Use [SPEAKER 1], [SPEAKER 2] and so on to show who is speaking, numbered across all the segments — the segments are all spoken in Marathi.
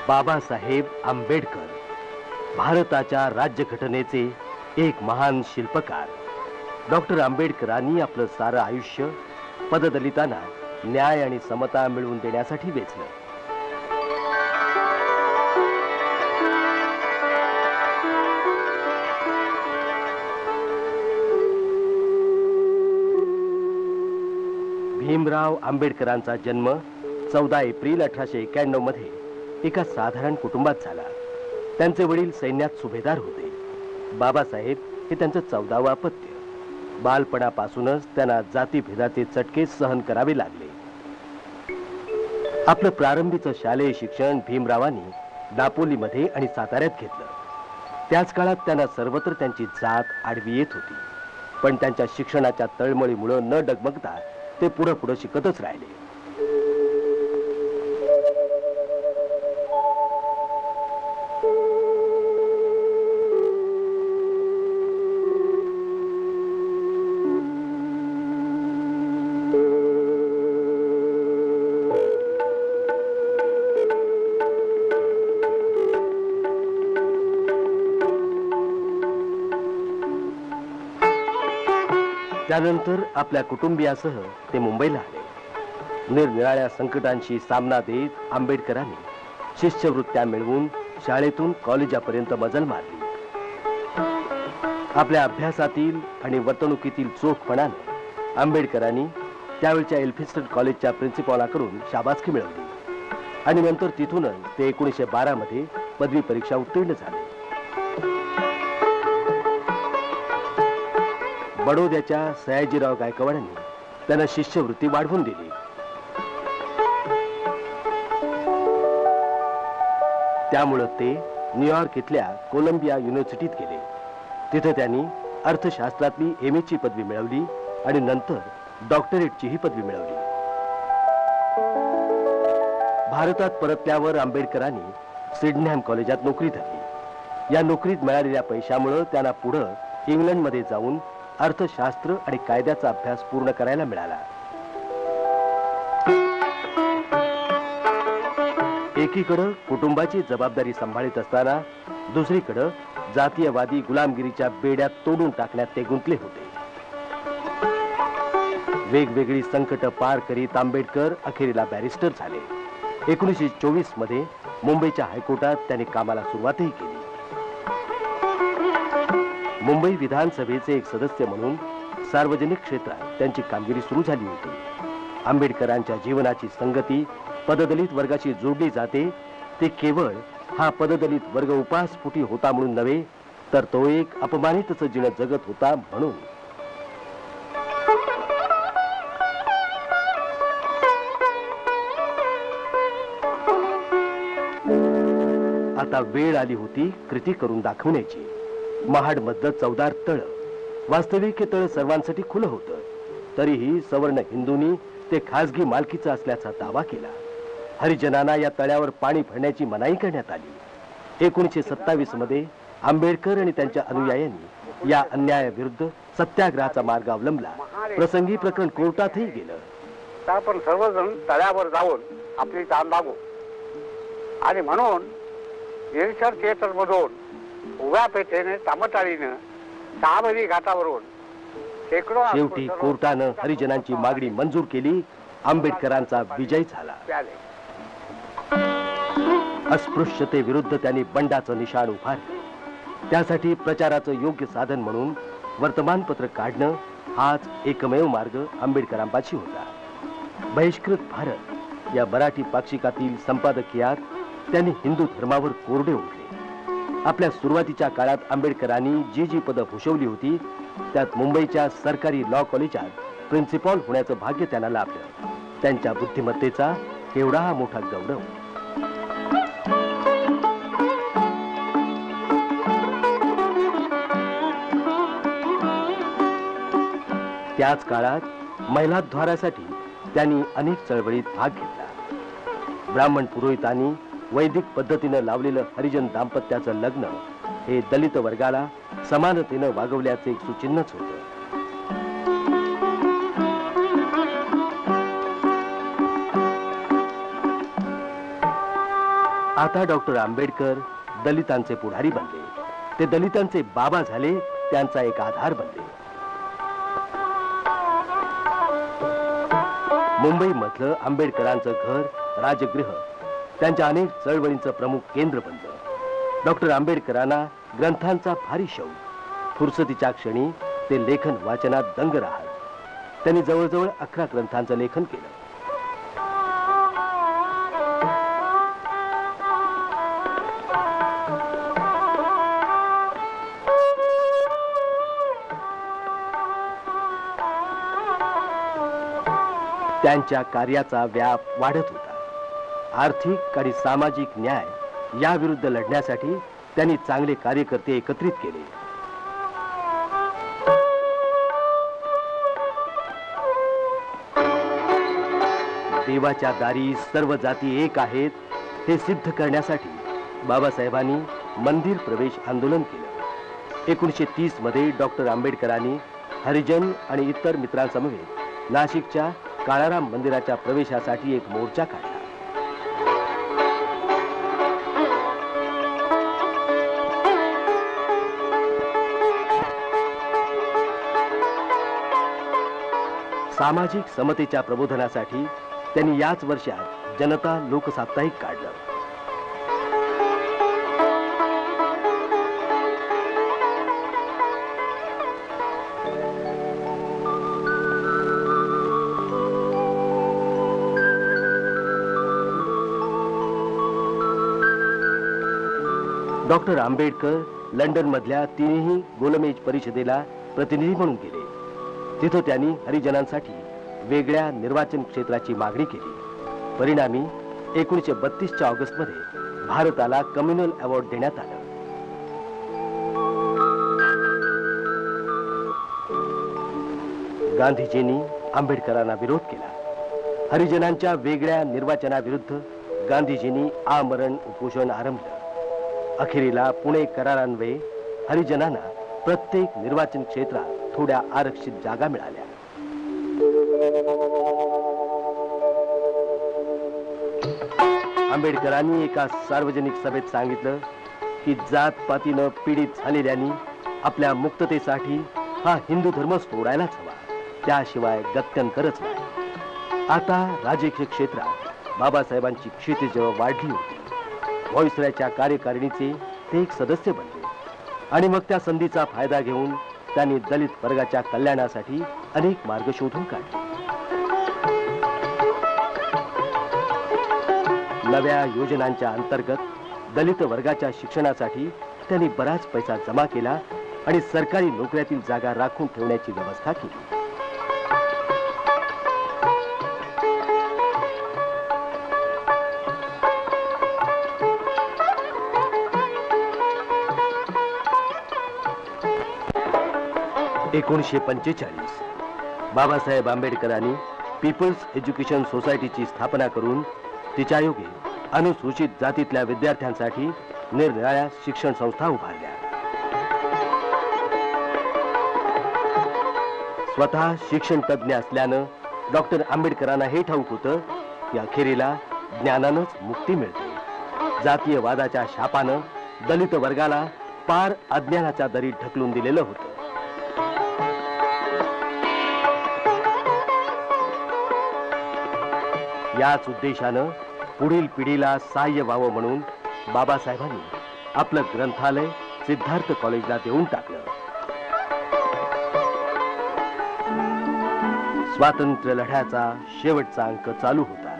[SPEAKER 1] बाबासाहेब आंबेडकर, भारताच्या राज्यघटनेचे एक महान शिल्पकार. डॉक्टर आंबेडकरांनी आपलं सारं आयुष्य पददलितांना न्याय आणि समता मिळवून देण्यासाठी वेचलं. भीमराव आंबेडकरांचा जन्म 14 एप्रिल 1891 मध्ये एका साधारण कुटुंबात झाला. त्यांचे वडील सैन्यात सुभेदार होते. बाबासाहेब हे त्यांचं 14वं अपत्य. बालपणापासूनच त्यांना जातीभेदाचे चटके सहन करावे लागले. आपलं प्रारंभीचं शालेय शिक्षण भीमरावांनी दापोलीमध्ये आणि साताऱ्यात घेतलं. त्याच काळात त्यांना सर्वत्र त्यांची जात आडवी येत होती, पण त्यांच्या शिक्षणाच्या तळमळीमुळे न डगमगता ते पुढे शिकतच राहिले. त्यानंतर आपल्या कुटुंबियासह ते मुंबईला आले. निरनिराळ्या संकटांशी सामना देत आंबेडकरांनी शिष्यवृत्त्या मिळवून शाळेतून कॉलेजापर्यंत मजल मारली. आपल्या अभ्यासातील आणि वर्तणुकीतील चोखपणाने आंबेडकरांनी त्यावेळच्या एल्फिन्स्टन कॉलेजच्या प्रिन्सिपॉलाकडून शाबासकी मिळवली आणि नंतर तिथूनच ते 1912 मध्ये पदवी परीक्षा उत्तीर्ण झाले. बडोद्याच्या सयाजीराव गायकवाडांनी त्यांना शिष्यवृत्ती वाढवून दिली. त्यामुळे ते न्यूयॉर्क इथल्या कोलंबिया युनिव्हर्सिटीत गेले. तिथे त्यांनी अर्थशास्त्रातली MA ची पदवी मिळवली आणि नंतर डॉक्टरेटचीही पदवी मिळवली. भारतात परतल्यावर आंबेडकरांनी सिडनहॅम कॉलेजात नोकरी धरली. या नोकरीत मिळालेल्या पैशामुळे त्यांना पुढे इंग्लंडमध्ये जाऊन अर्थशास्त्र आणि कायद्याचा अभ्यास पूर्ण करायला मिळाला. एकीकडे कुटुंबाची जबाबदारी सांभाळत असताना दुसरीकडे जातीयवादी गुलामगिरीच्या बेड्यात तोडून टाकण्यात ते गुंतले होते. वेगवेगळी संकट पार करीत आंबेडकर अखेरीला बॅरिस्टर झाले. 1924 मध्ये मुंबईच्या हायकोर्टात त्यांनी कामाला सुरुवातही केली. मुंबई विधानसभेचे एक सदस्य म्हणून सार्वजनिक क्षेत्रात त्यांची कामगिरी सुरू झाली होती. आंबेडकरांच्या जीवनाची संगती पददलित वर्गाशी जोडली जाते. ते केवळ हा पददलित वर्ग उपासपोटी होता म्हणून नव्हे, तर तो एक अपमानितच जीवन जगत होता म्हणून. आता वेळ आली होती कृती करून दाखवण्याची. महाडमधलं 14 तळ, वास्तविक हे तळ सर्वांसाठी खुलं होतं. तरीही सवर्ण हिंदूंनी ते खासगी मालकीचं असल्याचा दावा केला. हरिजनांना या तळ्यावर पाणी भरण्याची मनाई करण्यात आली. 1927 मध्ये आंबेडकर आणि त्यांच्या अनुयायांनी या अन्यायाविरुद्ध सत्याग्रहाचा मार्ग अवलंबला. प्रसंगी प्रकरण कोर्टातही गेलं.
[SPEAKER 2] आपण सर्वजण तळ्यावर जाऊन आपली ताण लागू आणि म्हणून निरीक्षण थिएटर मधून उभ्या पेठेने तामटाळीनं सहाबरी घाटावरून
[SPEAKER 1] शेवटी कोर्टानं हरिजनांची मागणी मंजूर केली. आंबेडकरांचा विजय झाला. अस्पृश्यतेविरुद्ध त्यांनी बंडाचं निशाण उभारलं. त्यासाठी प्रचाराचं योग्य साधन म्हणून वर्तमानपत्र काढणं हाच एकमेव मार्ग आंबेडकरांपाशी होता. बहिष्कृत भारत या मराठी पाक्षिकातील संपादकीयात त्यांनी हिंदू धर्मावर कोरडे उठले. आपल्या सुरुवातीच्या काळात आंबेडकरांनी जी पदं भूषवली होती त्यात मुंबईच्या सरकारी लॉ कॉलेजात प्रिन्सिपॉल होण्याचं भाग्य त्यांना लाभलं. त्यांच्या बुद्धिमत्तेचा केवढा हा मोठा गौरव. त्याच काळात महिलाद्वारासाठी त्यांनी अनेक चळवळीत भाग घेतला. ब्राह्मण पुरोहितांनी वैदिक पद्धतीने लावलेलं हरिजन दाम्पत्याचं लग्न हे दलित वर्गाला समानतेने वागवल्याचे एक सुचिन्हच होतं. आता डॉक्टर आंबेडकर दलितांचे पुढारी बनले, ते दलितांचे बाबा झाले, त्यांचा एक आधार बनले. मुंबई मधलं आंबेडकरांचं घर, राजगृह त्यांच्या अनेक चळवळींचं प्रमुख केंद्र बनलं. डॉक्टर आंबेडकरांना ग्रंथांचा भारी शौक. फुरसतीच्या क्षणी ते लेखन वाचनात दंग राहत. त्यांनी जवळजवळ 11 ग्रंथांचं लेखन केलं. त्यांच्या कार्याचा व्याप वाढत होता. आर्थिक आणि सामाजिक न्याय याविरुद्ध लढण्यासाठी त्यांनी चांगले कार्यकर्ते एकत्रित केले. देवाच्या दारी सर्व जाती एक आहेत हे सिद्ध करण्यासाठी बाबासाहेबांनी मंदिर प्रवेश आंदोलन केलं. 1930 मध्ये डॉक्टर आंबेडकरांनी हरिजन आणि इतर मित्रांसमवेत नाशिकच्या काळाराम मंदिराच्या प्रवेशासाठी एक मोर्चा काढला. सामाजिक समतेच्या प्रबोधनासाठी त्यांनी याच वर्षात जनता लोकसाप्ताहिक काढलं. डॉक्टर आंबेडकर लंडन मधल्या 3ही गोलमेज परिषदेला प्रतिनिधी म्हणून गेले. तिथं त्यांनी हरिजनांसाठी वेगळ्या निर्वाचन क्षेत्राची मागणी केली. परिणामी 1932च्या ऑगस्टमध्ये भारताला कम्युनल अवॉर्ड देण्यात आलं. गांधीजींनी आंबेडकरांना विरोध केला. हरिजनांच्या वेगळ्या निर्वाचनाविरुद्ध गांधीजींनी आमरण उपोषण आरंभलं. अखेरीला पुणे करारान्वये हरिजनांना प्रत्येक निर्वाचन क्षेत्रात थोड्या आरक्षित जागा मिळाल्या. आंबेडकरांनी एका सार्वजनिक सभेत सांगितलं की जातपातीनं पीडित झालेल्यांनी आपल्या मुक्ततेसाठी हा हिंदू धर्म सोडायलाच हवा, त्याशिवाय गत्यंतरच नाही. आता राजकीय क्षेत्रात बाबासाहेबांची क्षितिज वाढली होती. व्हॉइसरॉयच्या कार्यकारिणीचे ते एक सदस्य बनले आणि मग त्या संधीचा फायदा घेऊन त्यांनी दलित वर्गाच्या कल्याणासाठी अनेक मार्ग शोधून काढले. नव्या योजनांच्या अंतर्गत दलित वर्गाच्या शिक्षणासाठी त्यांनी बराच पैसा जमा केला आणि सरकारी नोकऱ्यातील जागा राखून ठेवण्याची व्यवस्था केली. एकोणीसशे 45 बाबासाहेब आंबेडकरांनी पीपल्स एज्युकेशन सोसायटीची स्थापना करून तिच्या योगे अनुसूचित जातीतल्या विद्यार्थ्यांसाठी निरनिराळ्या शिक्षण संस्था उभारल्या. स्वतः शिक्षण तज्ञ असल्यानं डॉक्टर आंबेडकरांना हे ठाऊक होतं की अखेरीला ज्ञानानंच मुक्ती मिळते. जातीयवादाच्या शापानं दलित वर्गाला पार अज्ञानाच्या दरीत ढकलून दिलेलं होतं. याच उद्देशानं पुढील पिढीला सहाय्य व्हावं म्हणून बाबासाहेबांनी आपलं ग्रंथालय सिद्धार्थ कॉलेजला देऊन टाकलं. स्वातंत्र्य लढ्याचा शेवटचा अंक चालू होता.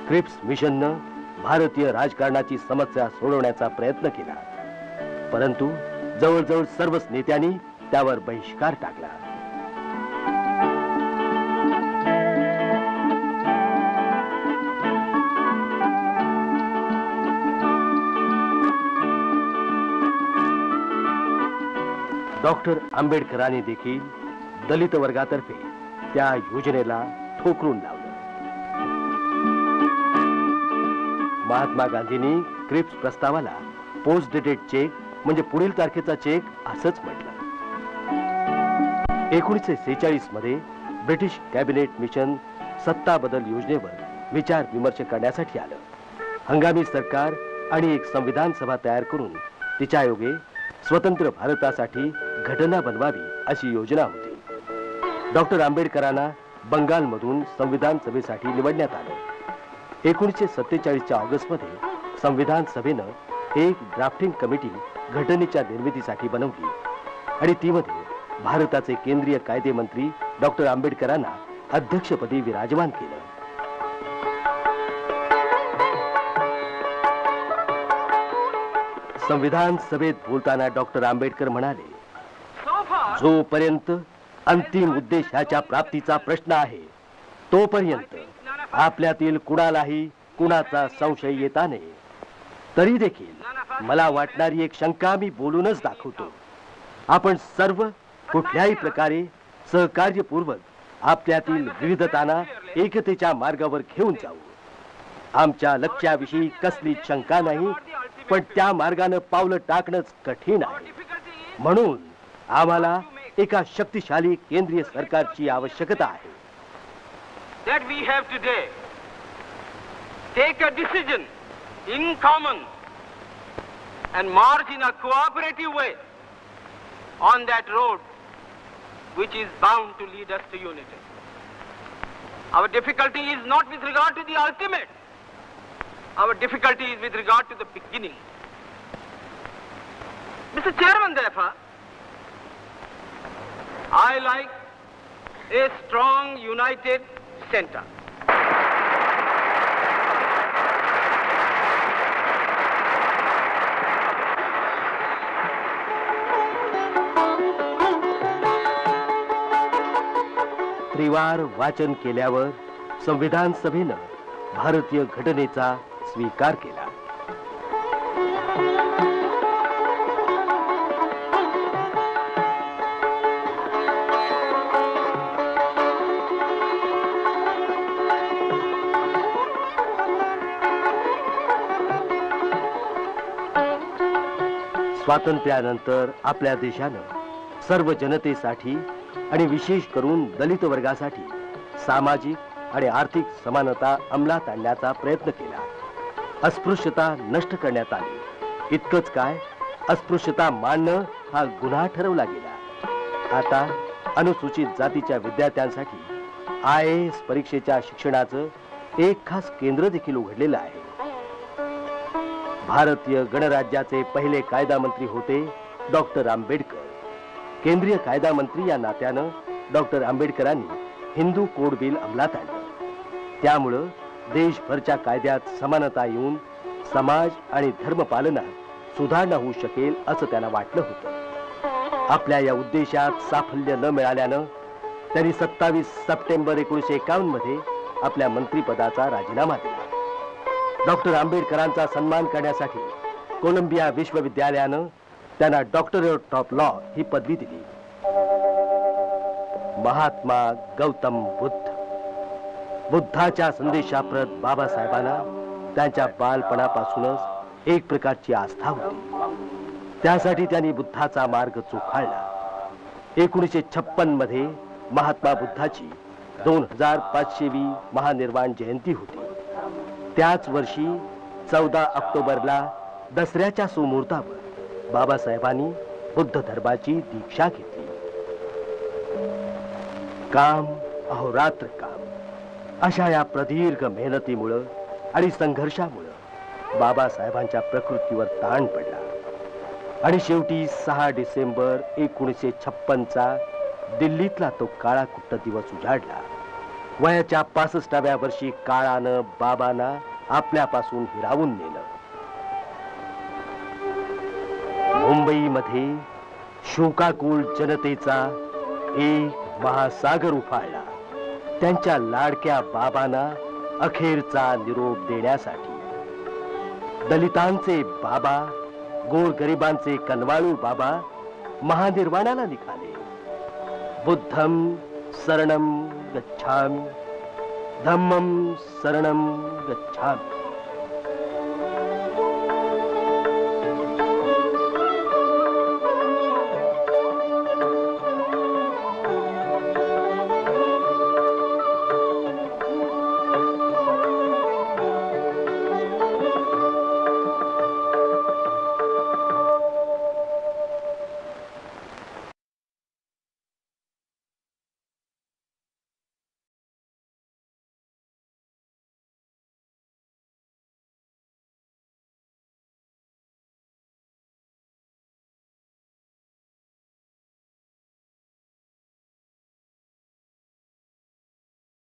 [SPEAKER 1] क्रिप्स मिशननं भारतीय राजकारणाची समस्या सोडवण्याचा प्रयत्न केला, परंतु जवळजवळ सर्वच नेत्यांनी त्यावर बहिष्कार टाकला. डॉक्टर आंबेडकरांनी देखील दलित वर्गातर्फे त्या योजनेला ठोकरून लावलं. महात्मा गांधींनी क्रिप्स प्रस्तावाला पोस्ट डेटेड चेक म्हणजे पुढील तारखेचा चेक असंच म्हटलं. 1946 मध्ये ब्रिटिश कॅबिनेट मिशन सत्ता बदल योजनेवर विचार विमर्श करण्यासाठी आलं. हंगामी सरकार आणि एक संविधान सभा तयार करून तिच्या योगे स्वतंत्र भारतासाठी घटना बनवावी अशी योजना होती. डॉक्टर आंबेडकरांना बंगालमधून संविधान सभेसाठी निवडण्यात आले. 1947च्या ऑगस्टमध्ये संविधान सभेनं एक ड्राफ्टिंग कमिटी घटनेच्या निर्मितीसाठी बनवली आणि तीमध्ये भारताचे केंद्रीय कायदे मंत्री डॉक्टर आंबेडकरांना अध्यक्षपदी विराजमान केलं. संविधान सभेत बोलताना डॉक्टर आंबेडकर म्हणाले, जोपर्यंत अंतिम उद्देशाच्या प्राप्तीचा प्रश्न आहे तोपर्यंत आपल्यातील कुणालाही कुणाचा संशय येता नये. तरी देखील मला वाटणारी एक शंका मी बोलूनच दाखवतो. आपण सर्व कुठल्याही प्रकारे सहकार्यपूर्वक आपल्यातील विविधतांना एकतेच्या मार्गावर घेऊन जाऊ. आमच्या लक्ष्याविषयी कसलीच शंका नाही, पण त्या मार्गाने पावलं टाकणंच कठीण आहे. म्हणून आम्हाला एका शक्तिशाली केंद्रीय सरकारची आवश्यकता आहे.
[SPEAKER 3] That we have today take a decision in common and march in a cooperative way on that road which is bound to lead us to unity. Our difficulty is not with regard to the ultimate. Our difficulty is with regard to the beginning. Mr. Chairman, therefore, I like a strong, united center.
[SPEAKER 1] त्रिवार वाचन केल्यावर संविधान सभेनं भारतीय घटनेचा स्वीकार केला. स्वातंत्र्यानंतर आपल्या देशानं सर्व जनतेसाठी आणि विशेष करून दलित वर्गासाठी सामाजिक आणि आर्थिक समानता अंमलात आणण्याचा प्रयत्न केला. अस्पृश्यता नष्ट करण्यात आली. इतकंच काय, अस्पृश्यता मानणं हा गुन्हा ठरवला गेला. आता अनुसूचित जातीच्या विद्यार्थ्यांसाठी IAS परीक्षेच्या शिक्षणाचं एक खास केंद्र देखील उघडलेलं आहे. भारतीय गणराज्याचे पहिले कायदा मंत्री होते डॉक्टर आंबेडकर. केंद्रीय कायदा मंत्री या नात्यानं डॉक्टर आंबेडकरांनी हिंदू कोड बिल अंमलात आणलं. त्यामुळं देशभरच्या कायद्यात समानता येऊन समाज आणि धर्मपालनात सुधारणा होऊ शकेल असं त्यांना वाटलं होतं. आपल्या या उद्देशात साफल्य न मिळाल्यानं त्यांनी 27 सप्टेंबर 1951 मध्ये आपल्या मंत्रिपदाचा राजीनामा दिला. डॉक्टर आंबेडकरांचा सन्मान करण्यासाठी कोलंबिया विश्वविद्यालयानं त्यांना डॉक्टरेट ऑफ लॉ ही पदवी दिली. महात्मा गौतम बुद्धाच्या संदेशाप्रत बाबासाहेबांना त्यांच्या बालपणापासूनच एक प्रकारची आस्था होती. त्यासाठी त्यांनी बुद्धाचा मार्ग चोखाळला. 1956 मध्ये महात्मा बुद्धाची 2500वी महानिर्वाण जयंती होती. त्याच वर्षी 14 ऑक्टोबरला दसऱ्याच्या सुमुहूर्तावर बाबासाहेबांनी बुद्ध धर्माची दीक्षा घेतली. काम अहोरात्र काम अशा या प्रदीर्घ मेहनतीमुळे आणि संघर्षामुळे बाबासाहेबांच्या प्रकृतीवर ताण पडला आणि शेवटी 6 डिसेंबर 1956चा दिल्लीतला तो काळा कुट्ट दिवस उजाडला. वयाच्या 65व्या वर्षी काळानं बाबांना आपल्यापासून हिरावून नेलं. मुंबईमध्ये शोकाकुल जनतेचा एक महासागर उफाळला त्यांच्या लाडक्या बाबांना अखेरचा निरोप देण्यासाठी. दलितांचे बाबा, गोरगरिबांचे कनवाळू बाबा महानिर्वाणाला निघाले. बुद्धम शरणम गच्छामि, धम्मम शरणम गच्छामि.